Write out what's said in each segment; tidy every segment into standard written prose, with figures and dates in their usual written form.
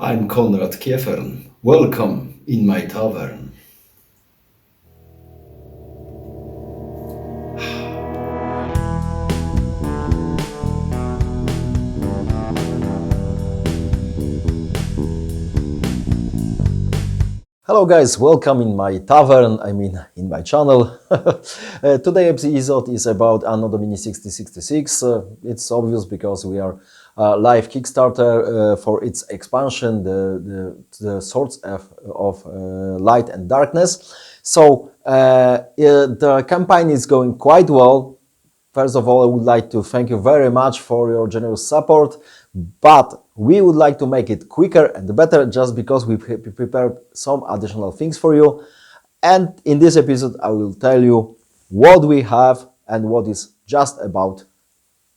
I'm Konrad Kiefern. Welcome in my tavern. Hello guys, welcome in my tavern, in my channel. Today's episode is about AD1666. It's obvious because we are live Kickstarter for its expansion, the Swords of Light and Darkness. So the campaign is going quite well. First of all, I would like to thank you very much for your generous support, but we would like to make it quicker and better just because we prepared some additional things for you. And in this episode, I will tell you what we have and what is just about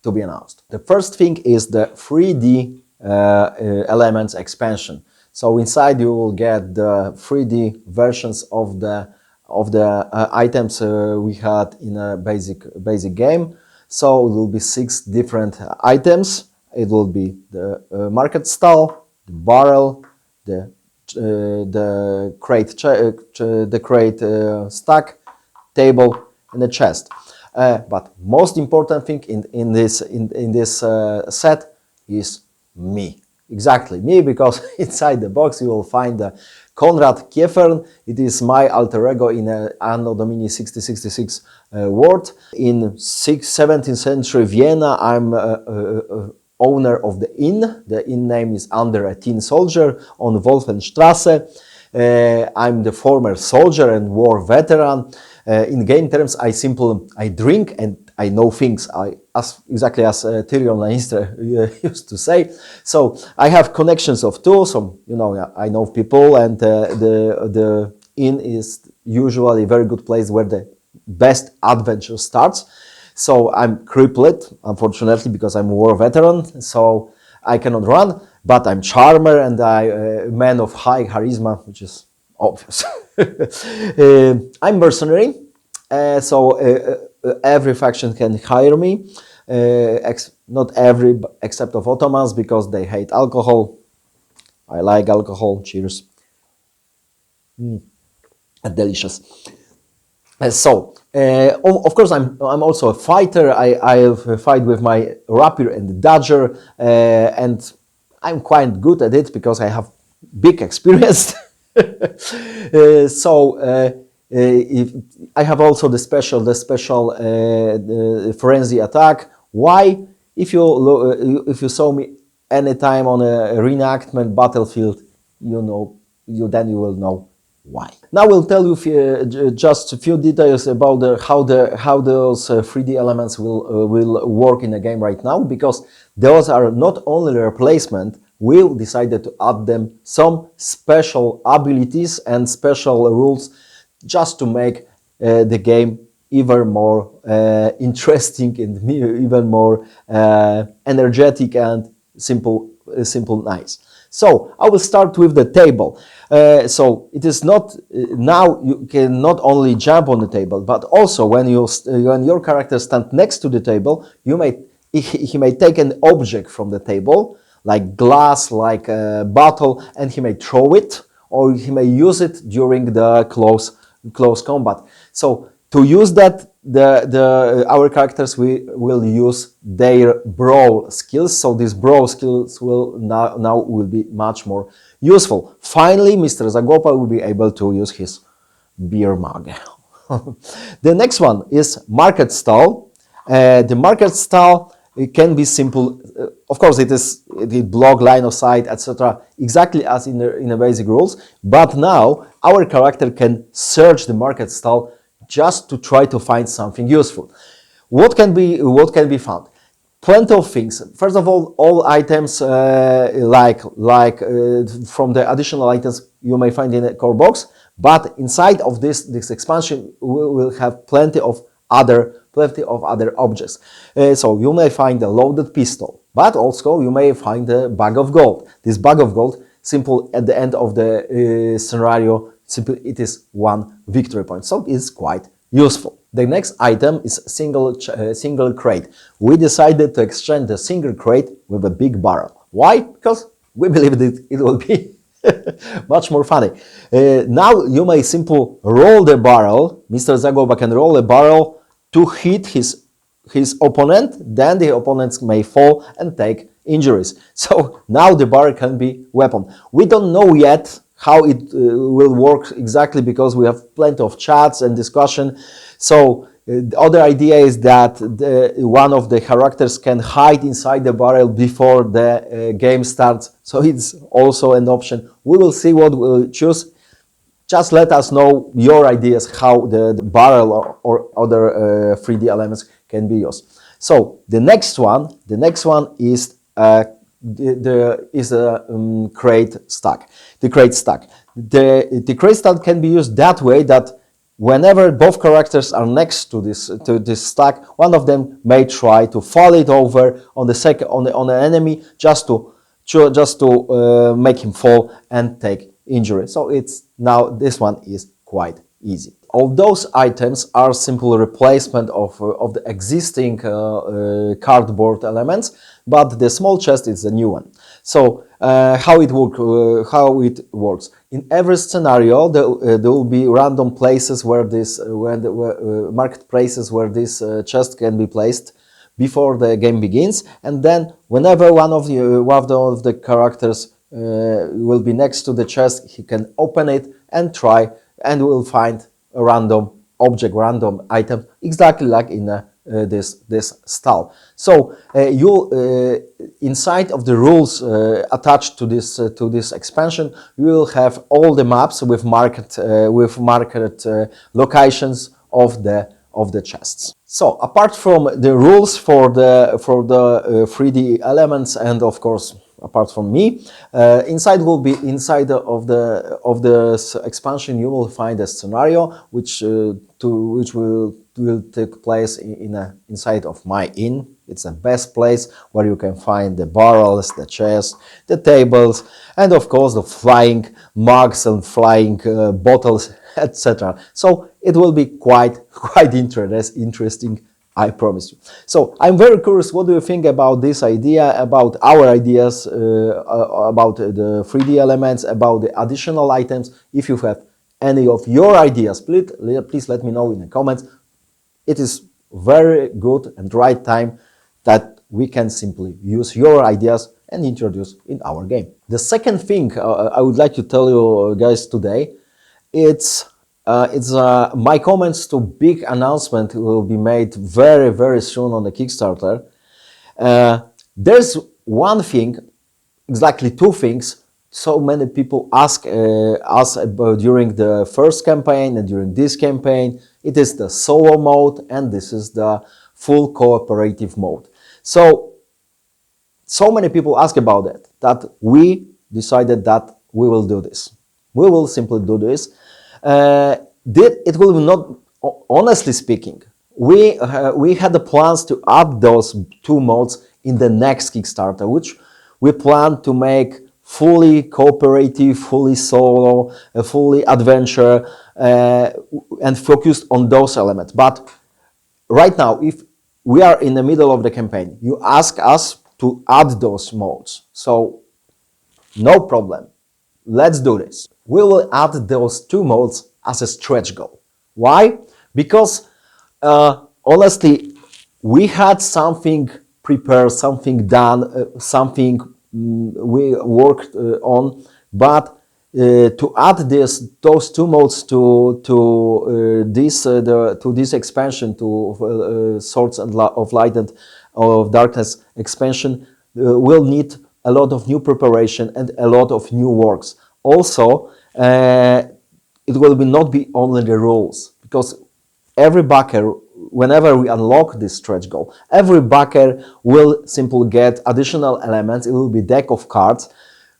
to be announced. The first thing is the 3D elements expansion. So inside you will get the 3D versions of the items we had in a basic game. So it will be 6 different items. It will be the market stall, the barrel, the crate stack, table, and the chest. But most important thing in this set is me. Exactly, me, because inside the box you will find the Konrad Kiefern. It is my alter ego in Anno Domini 1666 world. In 17th century Vienna, I'm owner of the inn. The inn name is Under a Tin Soldier on Wolfenstrasse. I'm the former soldier and war veteran. In game terms, I drink and I know things, exactly as Tyrion Lannister used to say. So I have connections of two, so I know people, and the inn is usually a very good place where the best adventure starts. So I'm crippled, unfortunately, because I'm a war veteran, so I cannot run, but I'm charmer and I'm a man of high charisma, which is obvious. I'm mercenary, so every faction can hire me, not every except of Ottomans, because they hate alcohol. I like alcohol. Cheers. Delicious. Of course, I'm also a fighter. I fight with my rapier and dagger, and I'm quite good at it because I have big experience. If I have also the special frenzy attack. Why? If you saw me anytime on a reenactment battlefield, then you will know why. Now we'll tell you just a few details about how those 3D elements will work in the game right now, because those are not only a replacement. We decided to add them some special abilities and special rules just to make the game even more interesting and even more energetic and simple, nice. So I will start with the table. So it is not now you can not only jump on the table, but also when your character stands next to the table, he may take an object from the table, like glass, like a bottle, and he may throw it, or he may use it during the close combat. So to use that, our characters will use their brawl skills. So these brawl skills will now be much more useful. Finally, Mr. Zagopa will be able to use his beer mug. The next one is market stall. The market stall, it can be simple. Of course, it is the block, line of sight, etc., exactly as in the basic rules. But now our character can search the market stall just to try to find something useful. What can be found? Plenty of things. First of all items from the additional items you may find in a core box. But inside of this expansion, we will have plenty of other objects. So you may find a loaded pistol, but also you may find a bag of gold. This bag of gold, simple at the end of the scenario, it is 1 victory point, so it's quite useful. The next item is single crate. We decided to exchange the single crate with a big barrel. Why? Because we believe that it will be much more funny. Now you may simply roll the barrel. Mr. Zagoba can roll a barrel to hit his opponent, then the opponents may fall and take injuries. So now the barrel can be weapon. We don't know yet how it will work exactly because we have plenty of chats and discussion. So the other idea is that one of the characters can hide inside the barrel before the game starts. So it's also an option. We will see what we'll choose. Just let us know your ideas how the barrel or other 3D elements can be used. So the next one is crate stack. The crate stack. The crate stack can be used that way that whenever both characters are next to this stack, one of them may try to fall it over on an enemy just to make him fall and take injury. So this one is quite easy. All those items are simple replacement of the existing cardboard elements, but the small chest is a new one. So how it works? In every scenario, there will be random places where marked places where this chest can be placed before the game begins, and then whenever one of the characters will be next to the chest, he can open it and try, and will find a random object, random item, exactly like in this stall. So inside of the rules attached to this expansion, you will have all the maps with marked locations of the chests. So apart from the rules for the 3D elements, and of course apart from me, inside of the expansion you will find a scenario which will take place inside of my inn. It's the best place where you can find the barrels, the chests, the tables, and of course the flying mugs and flying bottles, etc. So it will be quite interesting, I promise you. So I'm very curious, what do you think about this idea, about our ideas, about the 3D elements, about the additional items? If you have any of your ideas, please let me know in the comments. It is very good and right time that we can simply use your ideas and introduce in our game. The second thing I would like to tell you guys today, it's my comments to big announcement will be made very soon on the Kickstarter. There's one thing, exactly two things, so many people ask us about during the first campaign and during this campaign. It is the solo mode and this is the full cooperative mode. So many people ask about it, that we decided that we will do this. We will simply do this. It will not, honestly speaking, we had the plans to add those two modes in the next Kickstarter, which we plan to make fully cooperative, fully solo, fully adventure, and focused on those elements. But right now, if we are in the middle of the campaign, you ask us to add those modes. So no problem. Let's do this. We will add those two modes as a stretch goal. Why? Because honestly, we had something prepared, something done, something we worked on, but to add those two modes to this expansion, to Swords of Light and of Darkness expansion, will need a lot of new preparation and a lot of new works. Also, it will not be only the rules, because every backer, whenever we unlock this stretch goal, every backer will simply get additional elements. It will be deck of cards,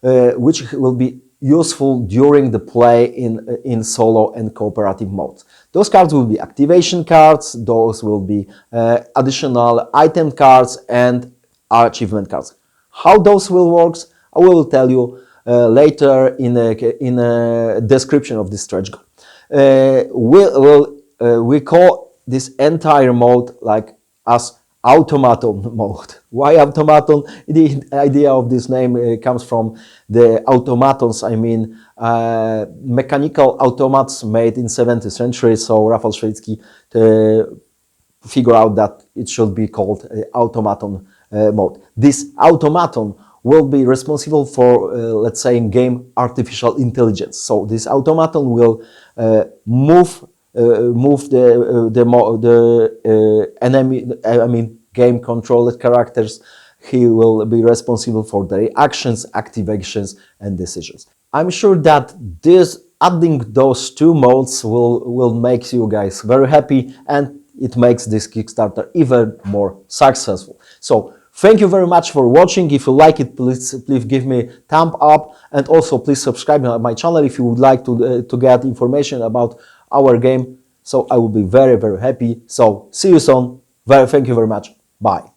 which will be useful during the play in solo and cooperative modes. Those cards will be activation cards, those will be additional item cards and achievement cards. How those will work, I will tell you later in a description of this stretch goal. We call this entire mode like as automaton mode. Why automaton? The idea of this name comes from the automatons, I mean mechanical automats made in 17th century. So Rafał Świecki figure out that it should be called automaton mode. This automaton will be responsible for, let's say, in game artificial intelligence. So this automaton will move the enemy, I mean game controlled characters. He will be responsible for the actions, activations, and decisions. I'm sure that this adding those two modes will make you guys very happy, and it makes this Kickstarter even more successful. So thank you very much for watching. If you like it, please give me a thumb up, and also please subscribe to my channel if you would like to get information about our game. So I will be very, very happy. So see you soon. Thank you very much. Bye.